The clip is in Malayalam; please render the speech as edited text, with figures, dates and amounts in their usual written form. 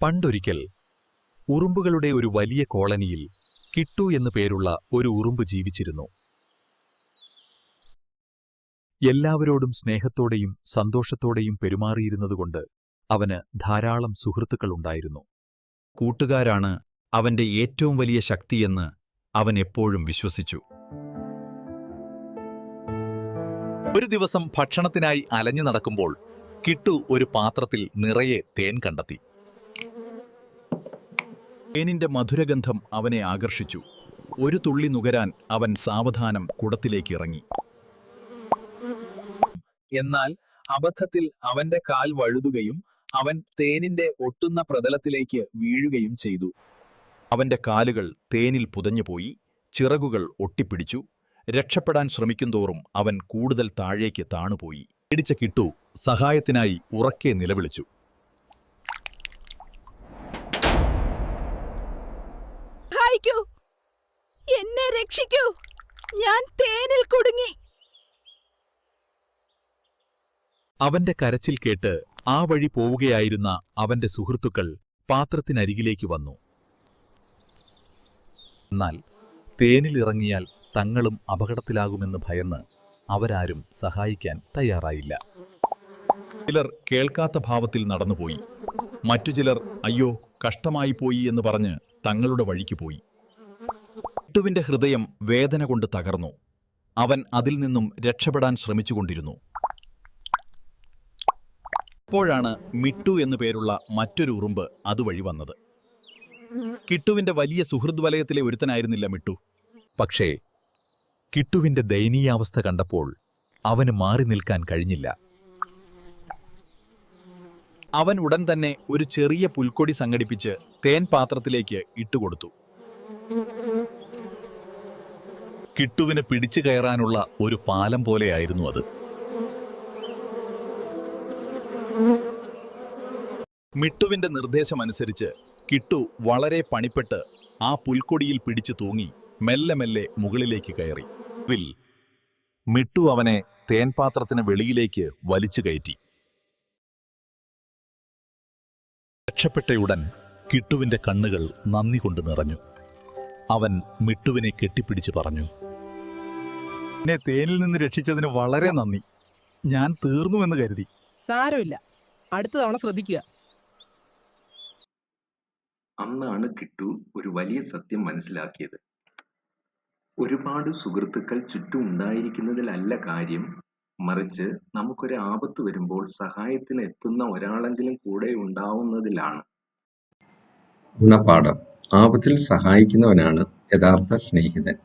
പണ്ടൊരിക്കൽ ഉറുമ്പുകളുടെ ഒരു വലിയ കോളനിയിൽ കിട്ടു എന്നു പേരുള്ള ഒരു ഉറുമ്പ് ജീവിച്ചിരുന്നു. എല്ലാവരോടും സ്നേഹത്തോടെയും സന്തോഷത്തോടെയും പെരുമാറിയിരുന്നതുകൊണ്ട് അവന് ധാരാളം സുഹൃത്തുക്കളുണ്ടായിരുന്നു. കൂട്ടുകാരാണ് അവന്റെ ഏറ്റവും വലിയ ശക്തിയെന്ന് അവൻ എപ്പോഴും വിശ്വസിച്ചു. ഒരു ദിവസം ഭക്ഷണത്തിനായി അലഞ്ഞു നടക്കുമ്പോൾ കിട്ടു ഒരു പാത്രത്തിൽ നിറയെ തേൻ കണ്ടെത്തി. തേനിന്റെ മധുരഗന്ധം അവനെ ആകർഷിച്ചു. ഒരു തുള്ളി നുകരാൻ അവൻ സാവധാനം കുടത്തിലേക്ക് ഇറങ്ങി. എന്നാൽ അബദ്ധത്തിൽ അവന്റെ കാൽ വഴുതുകയും അവൻ തേനിന്റെ ഒട്ടുന്ന പ്രതലത്തിലേക്ക് വീഴുകയും ചെയ്തു. അവന്റെ കാലുകൾ തേനിൽ പുതഞ്ഞുപോയി, ചിറകുകൾ ഒട്ടിപ്പിടിച്ചു. രക്ഷപ്പെടാൻ ശ്രമിക്കുന്തോറും അവൻ കൂടുതൽ താഴേക്ക് താണുപോയി. പേടിച്ച കിട്ടു സഹായത്തിനായി ഉറക്കെ നിലവിളിച്ചു. സഹായിക്കൂ, എന്നെ രക്ഷിക്കൂ, ഞാൻ തേനിൽ കുടുങ്ങി. അവന്റെ കരച്ചിൽ കേട്ട് ആ വഴി പോവുകയായിരുന്ന അവന്റെ സുഹൃത്തുക്കൾ പാത്രത്തിനരികിലേക്ക് വന്നു. എന്നാൽ തേനിലിറങ്ങിയാൽ തങ്ങളും അപകടത്തിലാകുമെന്ന് ഭയന്ന് അവരാരും സഹായിക്കാൻ തയ്യാറായില്ല. ചിലർ കേൾക്കാത്ത ഭാവത്തിൽ നടന്നുപോയി. മറ്റു ചിലർ അയ്യോ കഷ്ടമായിപ്പോയി എന്ന് പറഞ്ഞ് തങ്ങളുടെ വഴിക്ക് പോയി. കിട്ടുവിന്റെ ഹൃദയം വേദന കൊണ്ട് തകർന്നു. അവൻ അതിൽ നിന്നും രക്ഷപ്പെടാൻ ശ്രമിച്ചുകൊണ്ടിരുന്നു. അപ്പോഴാണ് മിട്ടു എന്നു പേരുള്ള മറ്റൊരു ഉറുമ്പ് അതുവഴി വന്നത്. കിട്ടുവിന്റെ വലിയ സുഹൃദ് വലയത്തിലെ ഒരുത്തനായിരുന്നില്ല മിട്ടു. പക്ഷേ കിട്ടുവിന്റെ ദയനീയാവസ്ഥ കണ്ടപ്പോൾ അവന് മാറി നിൽക്കാൻ കഴിഞ്ഞില്ല. അവൻ ഉടൻ തന്നെ ഒരു ചെറിയ പുൽക്കൊടി സംഘടിപ്പിച്ച് തേൻ പാത്രത്തിലേക്ക് ഇട്ടുകൊടുത്തു. കിട്ടുവിന് പിടിച്ചു കയറാനുള്ള ഒരു പാലം പോലെയായിരുന്നു അത്. മിട്ടുവിന്റെ നിർദ്ദേശമനുസരിച്ച് കിട്ടു വളരെ പണിപ്പെട്ട് ആ പുൽക്കൊടിയിൽ പിടിച്ചു തൂങ്ങി മെല്ലെ മെല്ലെ മുകളിലേക്ക് കയറി. മിട്ടു അവനെ തേൻപാത്രത്തിന് വെളിയിലേക്ക് വലിച്ചു കയറ്റി. രക്ഷപ്പെട്ടയുടൻ കിട്ടുവിന്റെ കണ്ണുകൾ നന്ദി കൊണ്ട് നിറഞ്ഞു. അവൻ മിട്ടുവിനെ കെട്ടിപ്പിടിച്ച് പറഞ്ഞു, എന്നെ തേനിൽ നിന്ന് രക്ഷിച്ചതിന് വളരെ നന്ദി. ഞാൻ തീർന്നുവെന്ന് കരുതി. സാരമില്ല, അടുത്ത തവണ ശ്രദ്ധിക്കുക. അന്നാണ് കിട്ടു ഒരു വലിയ സത്യം മനസ്സിലാക്കിയത്. ഒരുപാട് സുഹൃത്തുക്കൾ ചുറ്റും ഉണ്ടായിരിക്കുന്നതിലല്ല കാര്യം, മറിച്ച് നമുക്കൊരു ആപത്ത് വരുമ്പോൾ സഹായത്തിന് എത്തുന്ന ഒരാളെങ്കിലും കൂടെ ഉണ്ടാവുന്നതിലാണ്. ഗുണപാഠം: ആപത്തിൽ സഹായിക്കുന്നവനാണ് യഥാർത്ഥ സ്നേഹിതൻ.